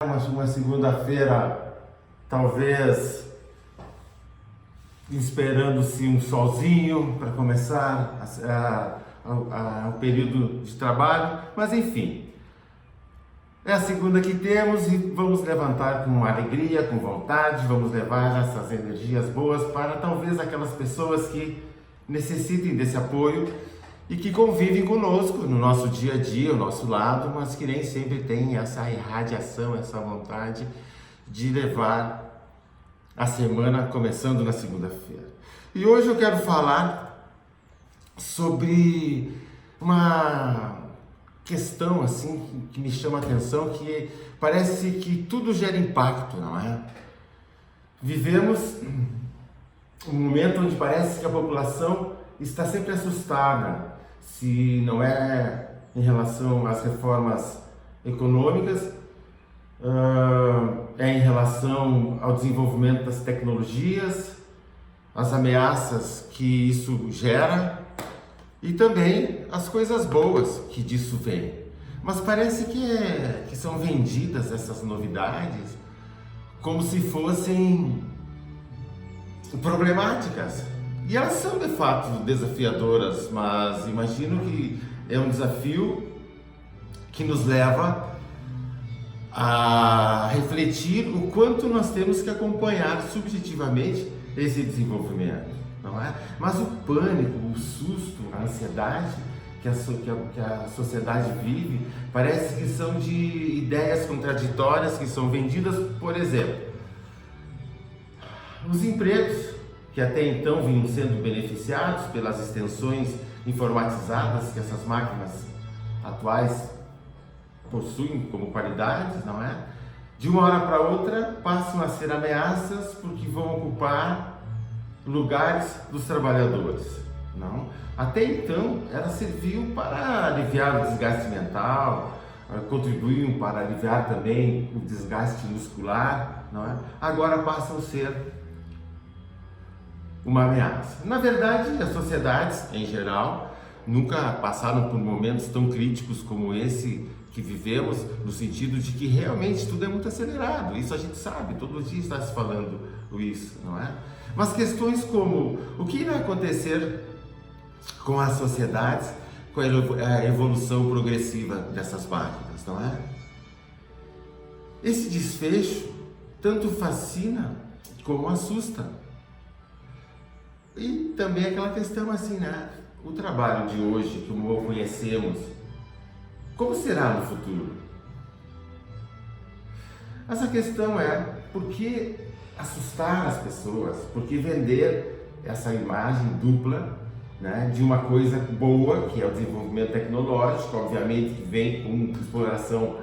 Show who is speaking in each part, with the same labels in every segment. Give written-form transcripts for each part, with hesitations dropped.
Speaker 1: Uma segunda-feira, talvez esperando-se um solzinho para começar o período de trabalho, mas enfim, é a segunda que temos e vamos levantar com alegria, com vontade, vamos levar essas energias boas para talvez aquelas pessoas que necessitem desse apoio e que convivem conosco no nosso dia a dia, ao nosso lado, mas que nem sempre têm essa irradiação, essa vontade de levar a semana começando na segunda-feira. E hoje eu quero falar sobre uma questão assim que me chama a atenção, que parece que tudo gera impacto, não é? Vivemos um momento onde parece que a população está sempre assustada, se não é em relação às reformas econômicas, é em relação ao desenvolvimento das tecnologias, as ameaças que isso gera e também as coisas boas que disso vem. Mas parece que são vendidas essas novidades como se fossem problemáticas. E elas são de fato desafiadoras, mas imagino que é um desafio que nos leva a refletir o quanto nós temos que acompanhar subjetivamente esse desenvolvimento, não é? Mas o pânico, o susto, a ansiedade que a sociedade vive, parece que são de ideias contraditórias que são vendidas. Por exemplo, os empregos que até então vinham sendo beneficiados pelas extensões informatizadas que essas máquinas atuais possuem como qualidades, não é? De uma hora para outra passam a ser ameaças porque vão ocupar lugares dos trabalhadores, não? Até então ela serviu para aliviar o desgaste mental, contribuíam para aliviar também o desgaste muscular, não é? Agora passam a ser uma ameaça. Na verdade, as sociedades em geral nunca passaram por momentos tão críticos como esse que vivemos, no sentido de que realmente tudo é muito acelerado. Isso a gente sabe, todos os dias está se falando isso, não é? Mas questões como o que vai acontecer com as sociedades, com a evolução progressiva dessas máquinas, não é? Esse desfecho tanto fascina como assusta. E também aquela questão assim, né? O trabalho de hoje, como o conhecemos, como será no futuro? Essa questão é, por que assustar as pessoas? Por que vender essa imagem dupla, né, de uma coisa boa, que é o desenvolvimento tecnológico, obviamente que vem com exploração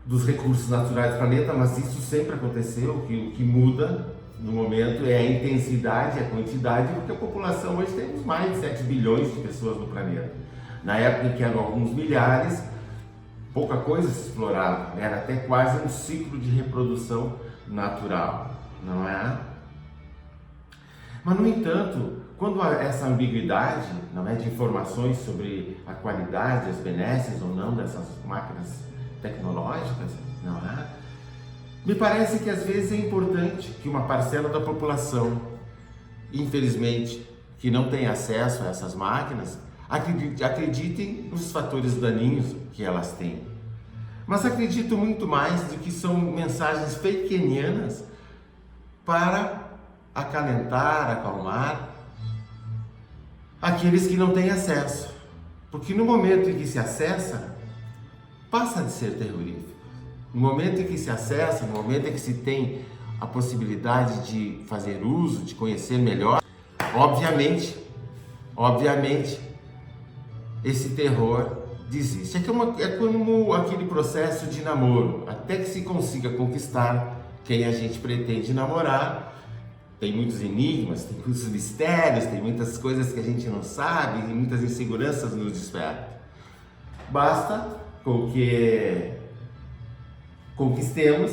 Speaker 1: dos recursos naturais do planeta, mas isso sempre aconteceu. O que muda no momento é a intensidade, a quantidade, porque a população hoje temos mais de 7 bilhões de pessoas no planeta. Na época em que eram alguns milhares, pouca coisa se explorava, era até quase um ciclo de reprodução natural, não é? Mas, no entanto, quando há essa ambiguidade, não é, de informações sobre a qualidade, as benesses ou não dessas máquinas tecnológicas, não é? Me parece que às vezes é importante que uma parcela da população, infelizmente, que não tem acesso a essas máquinas, acreditem nos fatores daninhos que elas têm. Mas acredito muito mais do que são mensagens fakenianas para acalentar, acalmar aqueles que não têm acesso. Porque no momento em que se acessa, passa de ser terrorífico. No momento em que se acessa, no momento em que se tem a possibilidade de fazer uso, de conhecer melhor, obviamente, esse terror desiste. É como aquele processo de namoro, até que se consiga conquistar quem a gente pretende namorar. Tem muitos enigmas, tem muitos mistérios, tem muitas coisas que a gente não sabe e muitas inseguranças nos despertam. Basta com que conquistemos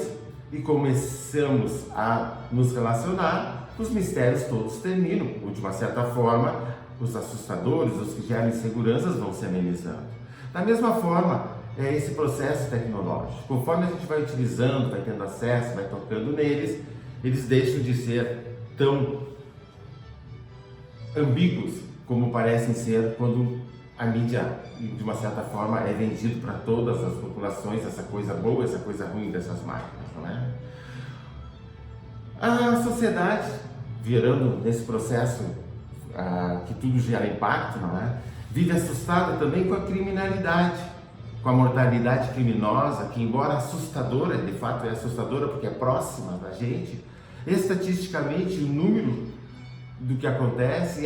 Speaker 1: e começamos a nos relacionar, os mistérios todos terminam, ou de uma certa forma, os assustadores, os que geram inseguranças vão se amenizando. Da mesma forma, é esse processo tecnológico. Conforme a gente vai utilizando, vai tendo acesso, vai tocando neles, eles deixam de ser tão ambíguos como parecem ser quando a mídia, de uma certa forma, é vendido para todas as populações, essa coisa boa, essa coisa ruim dessas máquinas, não é? A sociedade, virando nesse processo que tudo gera impacto, não é? Vive assustada também com a criminalidade, com a mortalidade criminosa, que embora assustadora, de fato é assustadora porque é próxima da gente, estatisticamente o número do que acontece,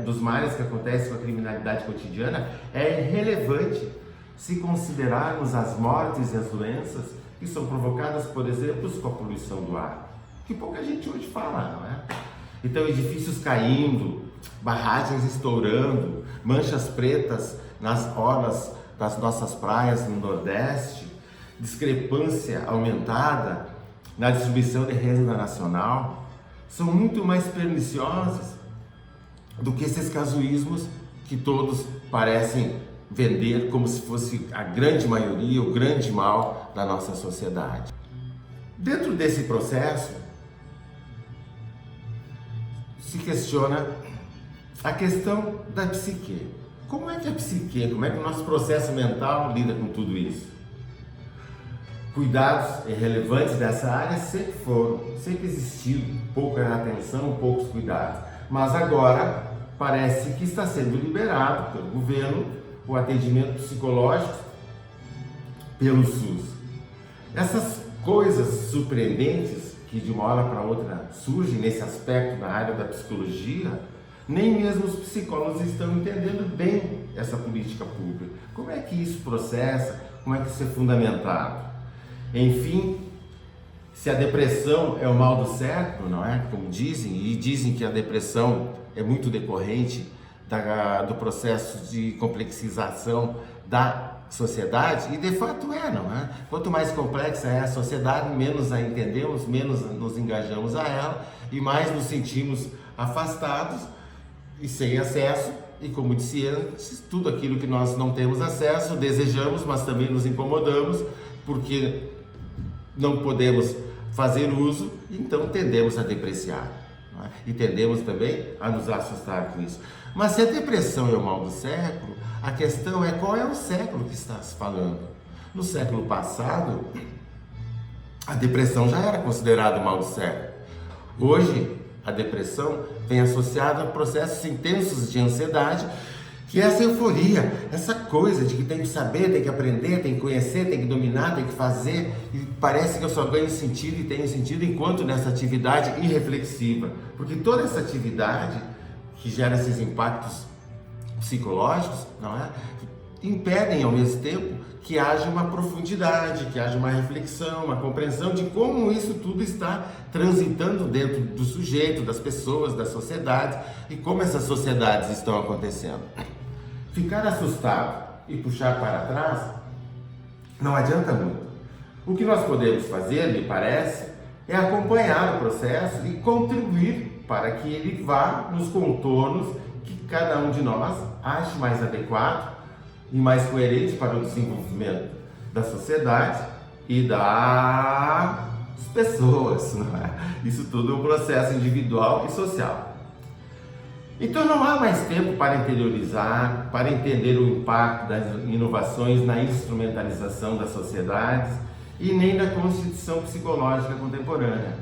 Speaker 1: dos males que acontecem com a criminalidade cotidiana, é irrelevante se considerarmos as mortes e as doenças que são provocadas, por exemplo, com a poluição do ar, que pouca gente hoje fala, não é? Então, edifícios caindo, barragens estourando, manchas pretas nas orlas das nossas praias no Nordeste, discrepância aumentada na distribuição de renda nacional, são muito mais perniciosas do que esses casuísmos que todos parecem vender como se fosse a grande maioria, o grande mal da nossa sociedade. Dentro desse processo, se questiona a questão da psique. Como é que a psique, como é que o nosso processo mental lida com tudo isso? Cuidados relevantes dessa área sempre foram, sempre existiram, pouca atenção, poucos cuidados. Mas agora parece que está sendo liberado pelo governo o atendimento psicológico pelo SUS. Essas coisas surpreendentes que de uma hora para outra surgem nesse aspecto na área da psicologia, nem mesmo os psicólogos estão entendendo bem essa política pública. Como é que isso processa? Como é que isso é fundamentado? Enfim, se a depressão é o mal do século, não é? Como dizem, e dizem que a depressão é muito decorrente do processo de complexização da sociedade, e de fato é, não é? Quanto mais complexa é a sociedade, menos a entendemos, menos nos engajamos a ela e mais nos sentimos afastados e sem acesso, e como disse antes, tudo aquilo que nós não temos acesso, desejamos, mas também nos incomodamos, porque não podemos fazer uso, então tendemos a depreciar, não é? E tendemos também a nos assustar com isso. Mas se a depressão é o mal do século, a questão é qual é o século que está se falando. No século passado, a depressão já era considerada o mal do século. Hoje, a depressão vem associada a processos intensos de ansiedade, que é essa euforia, essa coisa de que tem que saber, tem que aprender, tem que conhecer, tem que dominar, tem que fazer, e parece que eu só ganho sentido e tenho sentido enquanto nessa atividade irreflexiva, porque toda essa atividade que gera esses impactos psicológicos, não é? Impedem ao mesmo tempo que haja uma profundidade, que haja uma reflexão, uma compreensão de como isso tudo está transitando dentro do sujeito, das pessoas, das sociedades e como essas sociedades estão acontecendo. Ficar assustado e puxar para trás não adianta muito. O que nós podemos fazer, me parece, é acompanhar o processo e contribuir para que ele vá nos contornos que cada um de nós ache mais adequado e mais coerente para o desenvolvimento da sociedade e das pessoas, não é? Isso tudo é um processo individual e social. Então não há mais tempo para interiorizar, para entender o impacto das inovações na instrumentalização das sociedades e nem da constituição psicológica contemporânea.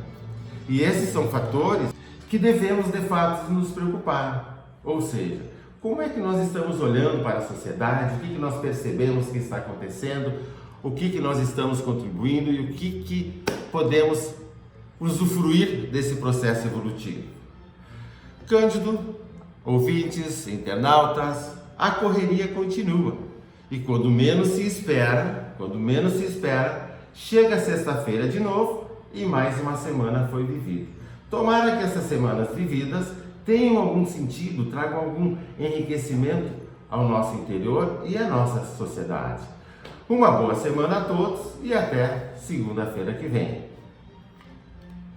Speaker 1: E esses são fatores que devemos de fato nos preocupar, ou seja, como é que nós estamos olhando para a sociedade, o que nós percebemos que está acontecendo, o que nós estamos contribuindo e o que podemos usufruir desse processo evolutivo. Cândido, ouvintes, internautas, a correria continua. E quando menos se espera, chega sexta-feira de novo e mais uma semana foi vivida. Tomara que essas semanas vividas tenham algum sentido, tragam algum enriquecimento ao nosso interior e à nossa sociedade. Uma boa semana a todos e até segunda-feira que vem.